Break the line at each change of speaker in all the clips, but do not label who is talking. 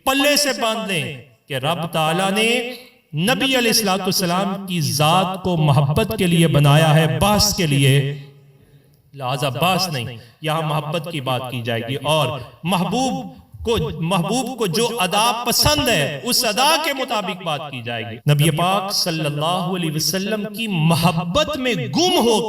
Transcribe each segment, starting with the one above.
پلے سے باندھ لیں کہ رب تعالیٰ نے نبی علیہ السلام کی ذات کو محبت کے لیے بنایا ہے، بحث کے لیے، لہذا بحث نہیں، یہاں محبت کی بات کی جائے گی، اور محبوب کو جو ادا پسند ہے اس ادا کے مطابق بات کی جائے گی۔ نبی پاک صلی اللہ علیہ وسلم کی محبت میں گم ہو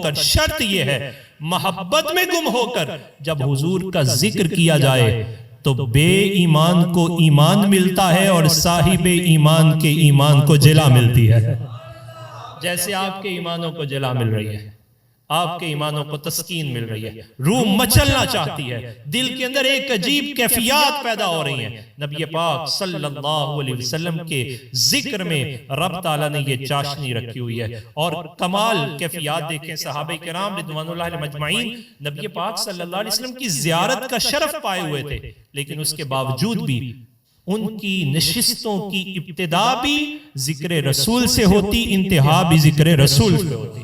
کر شرط یہ ہے، محبت میں گم ہو کر جب حضور کا ذکر کیا جائے تو بے ایمان کو ایمان ملتا ہے اور صاحب ایمان کے ایمان کو جلا ملتی ہے، جیسے آپ کے ایمانوں کو جلا مل رہی ہے، آپ کے ایمانوں کو تسکین مل رہی ہے، روح مچلنا چاہتی ہے، دل کے اندر ایک عجیب کیفیات پیدا ہو رہی ہیں۔ نبی پاک صلی اللہ علیہ وسلم کے ذکر میں رب تعالیٰ نے یہ چاشنی رکھی ہوئی ہے، اور کمال کیفیات دیکھیں، صحابہ کرام رضوان اللہ علیہم اجمعین نبی پاک صلی اللہ علیہ وسلم کی زیارت کا شرف پائے ہوئے تھے، لیکن اس کے باوجود بھی ان کی نشستوں کی ابتدا بھی ذکر رسول سے ہوتی، انتہا بھی ذکر رسول سے ہوتی۔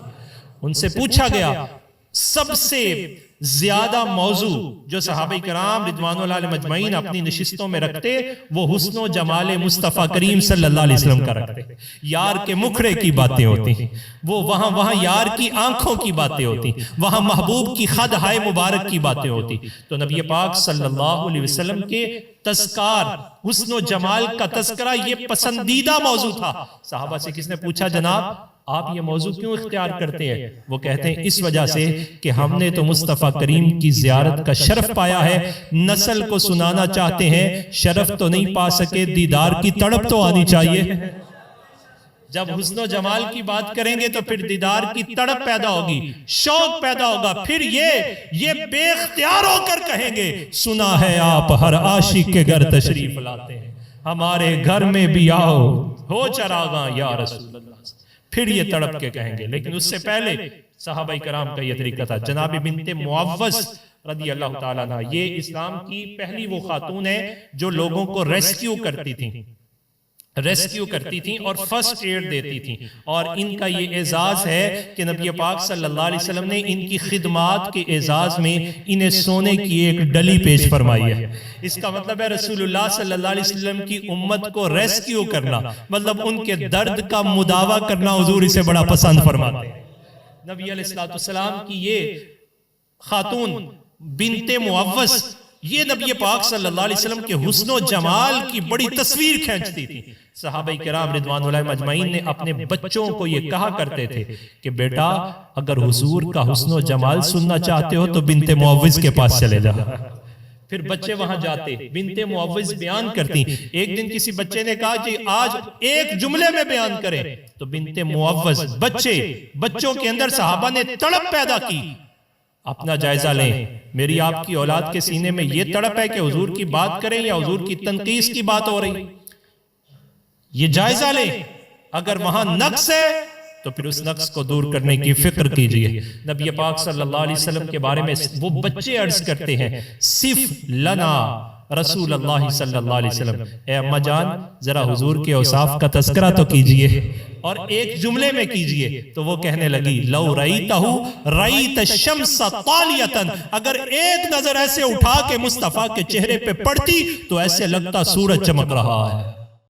ان سے پوچھا گیا سب سے زیادہ موضوع جو صحابہ کرام رضوان اللہ علیہم اجمعین اپنی نشستوں میں رکھتے، وہ حسن و جمال مصطفیٰ کریم صلی اللہ علیہ وسلم کا رکھتے، یار کے مکھڑے کی باتیں ہوتی ہیں، وہ وہاں یار کی آنکھوں کی باتیں ہوتی، وہاں محبوب کی خد ہائے مبارک کی باتیں ہوتی۔ تو نبی پاک صلی اللہ علیہ وسلم کے تذکار، حسن و جمال کا تذکرہ یہ پسندیدہ موضوع تھا۔ صحابہ سے کس نے پوچھا جناب آپ یہ موضوع کیوں اختیار کرتے ہیں؟ وہ کہتے ہیں اس وجہ سے کہ ہم نے تو مصطفیٰ کریم کی زیارت کا شرف پایا ہے، نسل کو سنانا چاہتے ہیں، شرف تو نہیں پا سکے، دیدار کی تڑپ تو آنی چاہیے۔ جب حسن و جمال کی بات کریں گے تو پھر دیدار کی تڑپ پیدا ہوگی، شوق پیدا ہوگا، پھر یہ بے اختیار ہو کر کہیں گے سنا ہے آپ ہر عاشق کے گھر تشریف لاتے ہیں، ہمارے گھر میں بھی آؤ ہو چراغاں یا رسول اللہ، پھر یہ تڑپ کے کہیں گے۔ لیکن اس سے پہلے صحابہ کرام کا یہ طریقہ تھا۔ جناب بنت معوذ رضی اللہ تعالیٰ عنہ، یہ اسلام کی پہلی وہ خاتون ہے جو لوگوں کو ریسکیو کرتی تھیں اور فرسٹ ایڈ دیتی تھیں، اور ان کا یہ اعزاز ہے کہ نبی پاک صلی اللہ علیہ وسلم نے ان کی خدمات کے اعزاز میں انہیں سونے کی ایک ڈلی پیش فرمائی ہے۔ اس کا مطلب ہے رسول اللہ صلی اللہ علیہ وسلم کی امت کو ریسکیو کرنا، مطلب ان کے درد کا مداوع کرنا حضور اسے بڑا پسند فرماتے ہیں۔ نبی علیہ السلام کی یہ خاتون بنت معوذ، یہ نبی پاک صلی اللہ علیہ وسلم کے حسن و جمال کی بڑی تصویر کھینچتی تھی۔ صحابہ کرام رضوان اللہ اجمعین نے اپنے بچوں کو یہ کہا کرتے تھے کہ بیٹا اگر حضور کا حسن و جمال سننا چاہتے ہو تو بنت معوذ کے پاس چلے جا۔ پھر بچے وہاں جاتے، بنت معوذ بیان کرتی۔ ایک دن کسی بچے نے کہا کہ آج ایک جملے میں بیان کریں، تو بنت معوذ بچوں کے اندر صحابہ نے تڑپ پیدا کی۔ اپنا جائزہ لیں، میری آپ کی اولاد کے سینے میں یہ تڑپ ہے کہ حضور کی بات کریں یا حضور کی تنقیص کی بات ہو رہی؟ یہ جائزہ لیں، اگر وہاں نقص ہے تو پھر اس نقص کو دور کرنے کی فکر کیجئے۔ نبی پاک صلی اللہ علیہ وسلم کے بارے میں وہ بچے عرض کرتے ہیں صف لنا رسول اللہ صلی اللہ علیہ وسلم، اے اماں جان ذرا حضور کے اوصاف کا تذکرہ تو کیجئے، اور ایک جملے میں کیجئے۔ تو وہ کہنے لگی لو رأیتہ رأیت الشمس طالیۃ، اگر ایک نظر ایسے اٹھا کے مصطفیٰ کے چہرے پہ پڑتی تو ایسے لگتا سورج چمک رہا ہے۔